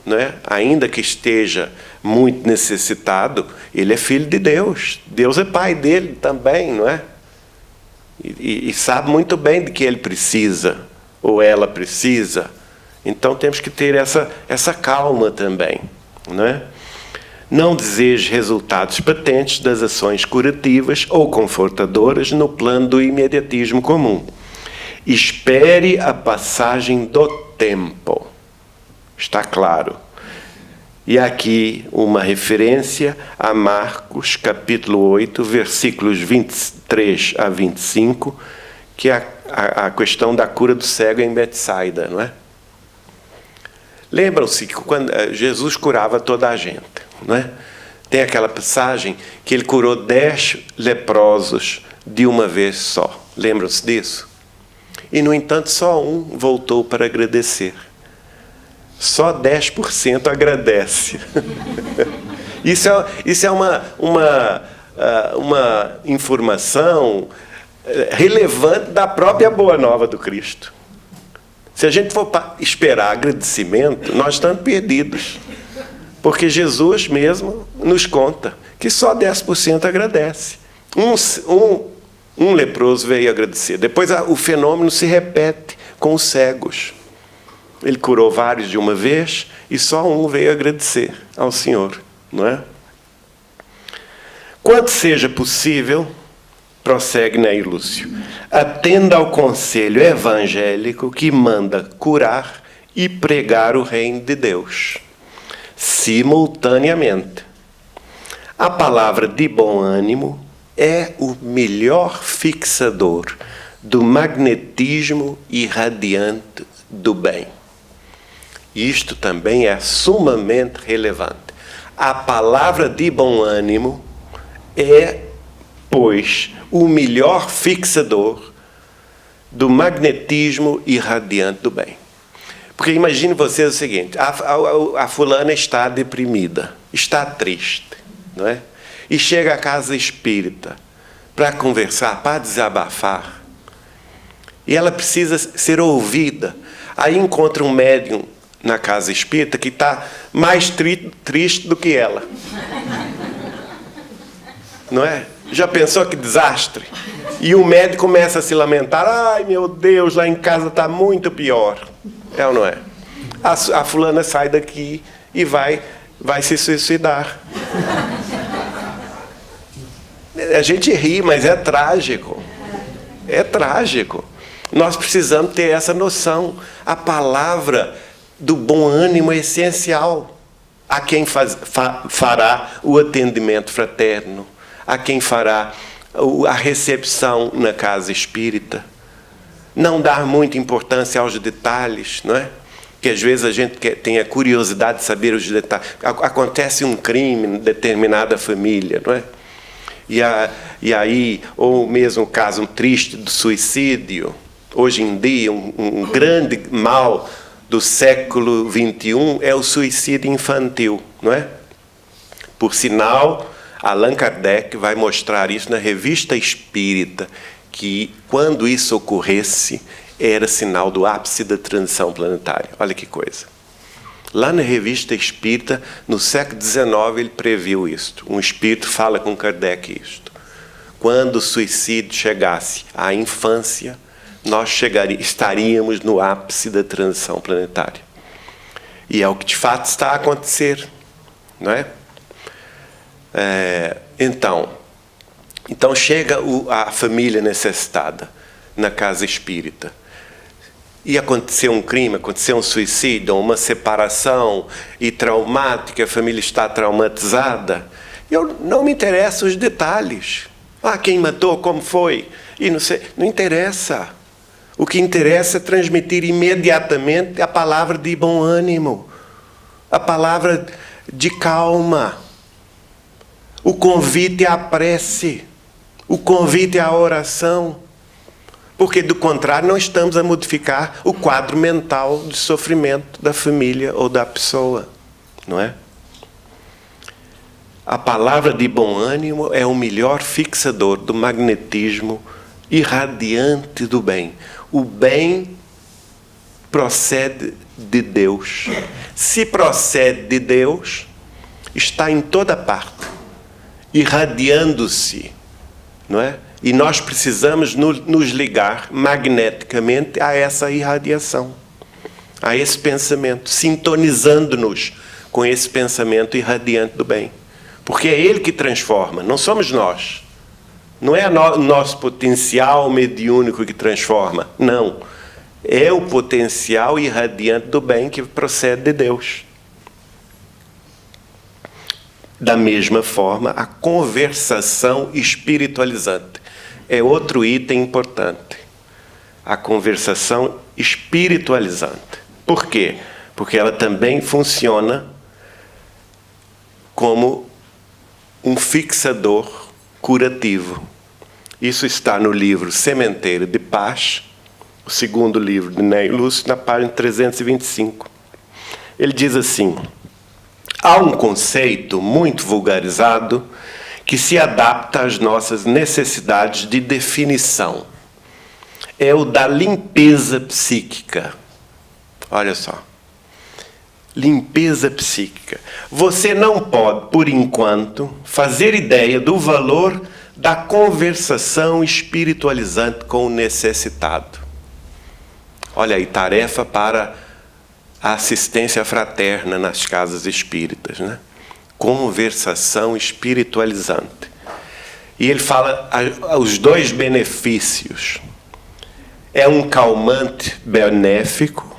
não é? Ainda que esteja muito necessitado, ele é filho de Deus. Deus é pai dele também, não é? E sabe muito bem de que ele precisa, ou ela precisa. Então temos que ter essa calma também, não é? Não deseje resultados patentes das ações curativas ou confortadoras no plano do imediatismo comum. Espere a passagem do tempo. Está claro. E aqui uma referência a Marcos, capítulo 8, versículos 23 a 25, que é a questão da cura do cego em Betsaida, não é? Lembram-se que quando Jesus curava toda a gente, não é? Tem aquela passagem que ele curou 10 leprosos de uma vez só. Lembram-se disso? E, no entanto, só um voltou para agradecer. Só 10% agradece. Isso é uma informação relevante da própria Boa Nova do Cristo. Se a gente for esperar agradecimento, nós estamos perdidos. Porque Jesus mesmo nos conta que só 10% agradece. Um leproso veio agradecer. Depois o fenômeno se repete com os cegos. Ele curou vários de uma vez e só um veio agradecer ao Senhor, não é? Quanto seja possível, prossegue Ney Lúcio, atenda ao conselho evangélico que manda curar e pregar o reino de Deus, simultaneamente. A palavra de bom ânimo é o melhor fixador do magnetismo irradiante do bem. Isto também é sumamente relevante. A palavra de bom ânimo é, pois, o melhor fixador do magnetismo irradiante do bem. Porque imagine vocês o seguinte, a fulana está deprimida, está triste, não é? E chega à casa espírita para conversar, para desabafar. E ela precisa ser ouvida. Aí encontra um médium na casa espírita que está mais triste do que ela. Não é? Já pensou que desastre? E o médico começa a se lamentar. Ai, meu Deus, lá em casa está muito pior. É ou não é? A fulana sai daqui e vai se suicidar. A gente ri, mas é trágico. É trágico. Nós precisamos ter essa noção. A palavra do bom ânimo é essencial a quem fará o atendimento fraterno, a quem fará a recepção na casa espírita. Não dar muita importância aos detalhes, não é? Que às vezes a gente tem a curiosidade de saber os detalhes. Acontece um crime em determinada família, não é? E aí, ou mesmo o caso triste do suicídio. Hoje em dia, um grande mal do século XXI é o suicídio infantil, não é? Por sinal, Allan Kardec vai mostrar isso na Revista Espírita, que quando isso ocorresse, era sinal do ápice da transição planetária. Olha que coisa. Lá na Revista Espírita, no século XIX, ele previu isto. Um espírito fala com Kardec isto. quando o suicídio chegasse à infância, nós estaríamos no ápice da transição planetária. E é o que de fato está a acontecer, não é? Então chega a família necessitada na casa espírita. E aconteceu um crime, aconteceu um suicídio, uma separação e traumática, a família está traumatizada. Não me interessam os detalhes. Quem matou, como foi? E não interessa. O que interessa é transmitir imediatamente a palavra de bom ânimo, a palavra de calma, o convite à prece, o convite à oração. Porque, do contrário, não estamos a modificar o quadro mental de sofrimento da família ou da pessoa, não é? A palavra de bom ânimo é o melhor fixador do magnetismo irradiante do bem. O bem procede de Deus. Se procede de Deus, está em toda parte, irradiando-se, não é? E nós precisamos nos ligar magneticamente a essa irradiação, a esse pensamento, sintonizando-nos com esse pensamento irradiante do bem. Porque é ele que transforma, não somos nós. Não é o nosso potencial mediúnico que transforma, não. É o potencial irradiante do bem que procede de Deus. Da mesma forma, a conversação espiritualizante é outro item importante. A conversação espiritualizante. Por quê? Porque ela também funciona como um fixador curativo. Isso está no livro Sementeiro de Paz, o segundo livro de Neio Lúcio, na página 325. Ele diz assim: há um conceito muito vulgarizado que se adapta às nossas necessidades de definição. É o da limpeza psíquica. Olha só. Limpeza psíquica. Você não pode, por enquanto, fazer ideia do valor da conversação espiritualizante com o necessitado. Olha aí, tarefa para a assistência fraterna nas casas espíritas, né? Conversação espiritualizante. E ele fala os dois benefícios. É um calmante benéfico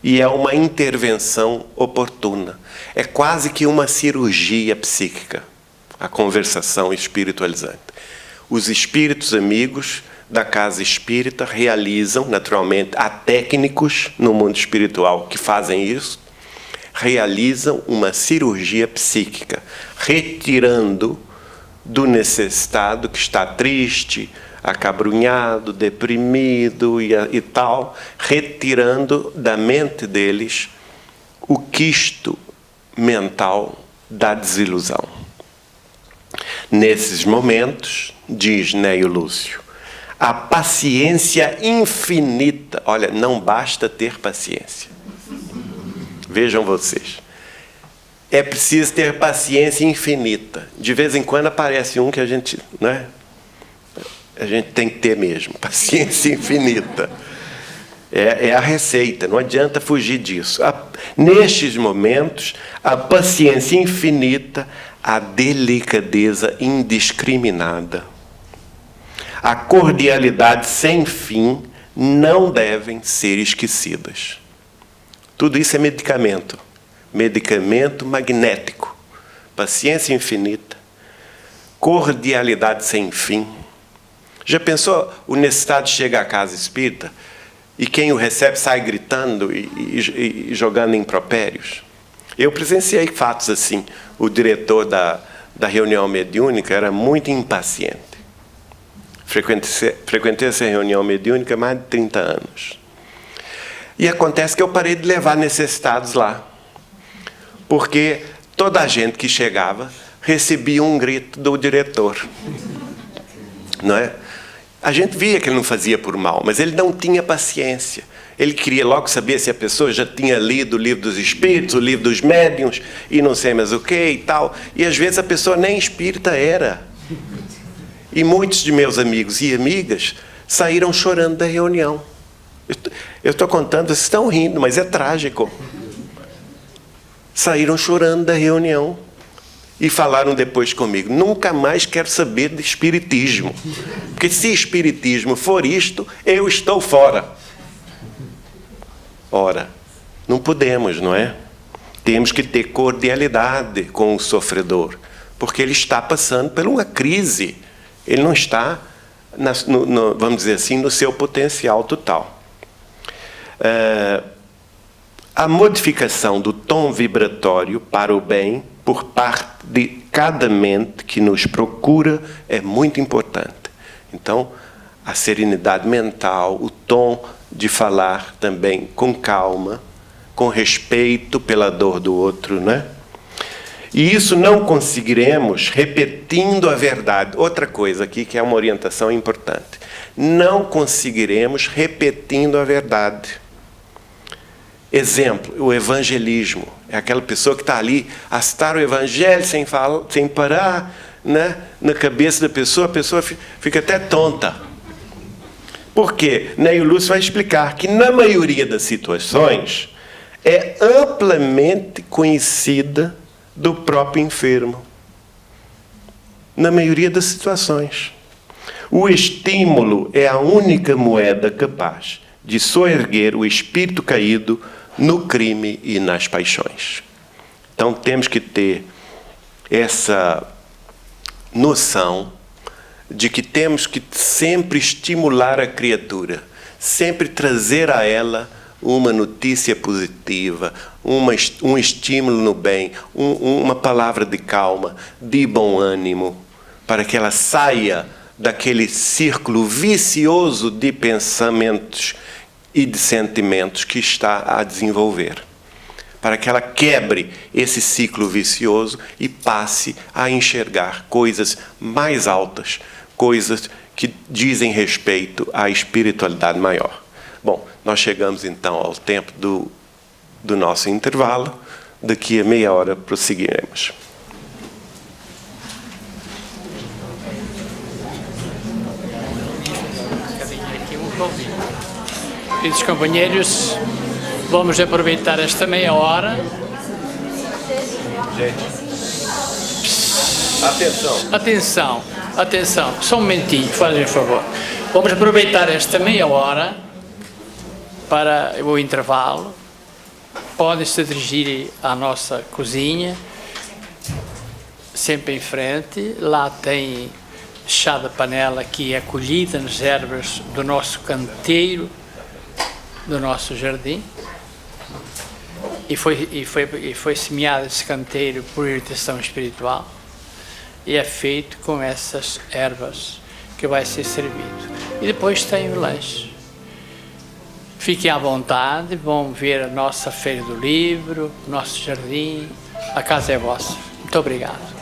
e é uma intervenção oportuna. É quase que uma cirurgia psíquica, a conversação espiritualizante. Os espíritos amigos da casa espírita realizam, naturalmente, há técnicos no mundo espiritual que fazem isso, realizam uma cirurgia psíquica, retirando do necessitado que está triste, acabrunhado, deprimido e tal, retirando da mente deles o quisto mental da desilusão. Nesses momentos, diz Neio Lúcio, a paciência infinita, olha, não basta ter paciência. Vejam vocês. É preciso ter paciência infinita. De vez em quando aparece um que a gente, né? A gente tem que ter mesmo. Paciência infinita. É a receita, não adianta fugir disso. Nestes momentos, a paciência infinita, a delicadeza indiscriminada, a cordialidade sem fim não devem ser esquecidas. Tudo isso é medicamento. Medicamento magnético. Paciência infinita. Cordialidade sem fim. Já pensou, o necessitado chega à casa espírita e quem o recebe sai gritando e jogando impropérios? Eu presenciei fatos assim. O diretor da reunião mediúnica era muito impaciente. Frequentei essa reunião mediúnica há mais de 30 anos. E acontece que eu parei de levar necessitados lá. Porque toda a gente que chegava recebia um grito do diretor. Não é? A gente via que ele não fazia por mal, mas ele não tinha paciência. Ele queria logo saber se a pessoa já tinha lido o livro dos espíritos, o livro dos médiuns, e não sei mais o que e tal. E às vezes a pessoa nem espírita era. E muitos de meus amigos e amigas saíram chorando da reunião. Eu estou contando, vocês estão rindo, mas é trágico. Saíram chorando da reunião e falaram depois comigo: nunca mais quero saber de espiritismo, porque se espiritismo for isto, eu estou fora. Ora, não podemos, não é? Temos que ter cordialidade com o sofredor, porque ele está passando por uma crise. Ele não está, vamos dizer assim, no seu potencial total. A modificação do tom vibratório para o bem por parte de cada mente que nos procura é muito importante. Então, a serenidade mental, o tom de falar também com calma, com respeito pela dor do outro, né? E isso não conseguiremos repetindo a verdade. Outra coisa aqui que é uma orientação importante. Não conseguiremos repetindo a verdade. Exemplo, o evangelismo. É aquela pessoa que está ali a citar o evangelho sem parar, né, na cabeça da pessoa, a pessoa fica até tonta. Por quê? Neio Lúcio vai explicar que, na maioria das situações, é amplamente conhecida do próprio enfermo. Na maioria das situações. O estímulo é a única moeda capaz de soerguer o espírito caído no crime e nas paixões. Então, temos que ter essa noção de que temos que sempre estimular a criatura, sempre trazer a ela uma notícia positiva, um estímulo no bem, uma palavra de calma, de bom ânimo, para que ela saia daquele círculo vicioso de pensamentos e de sentimentos que está a desenvolver. Para que ela quebre esse ciclo vicioso e passe a enxergar coisas mais altas, coisas que dizem respeito à espiritualidade maior. Bom, nós chegamos então ao tempo do nosso intervalo. Daqui a meia hora prosseguiremos. Queridos companheiros, vamos aproveitar esta meia hora. Atenção. Atenção, só um momentinho, fazem favor. Vamos aproveitar esta meia hora para o intervalo. Podem se dirigir à nossa cozinha, sempre em frente. Lá tem chá de panela que é colhida nas ervas do nosso canteiro, do nosso jardim. E foi semeado esse canteiro por irritação espiritual. E é feito com essas ervas que vai ser servido. E depois tem o lanche. Fiquem à vontade, vão ver a nossa feira do livro, o nosso jardim. A casa é vossa. Muito obrigado.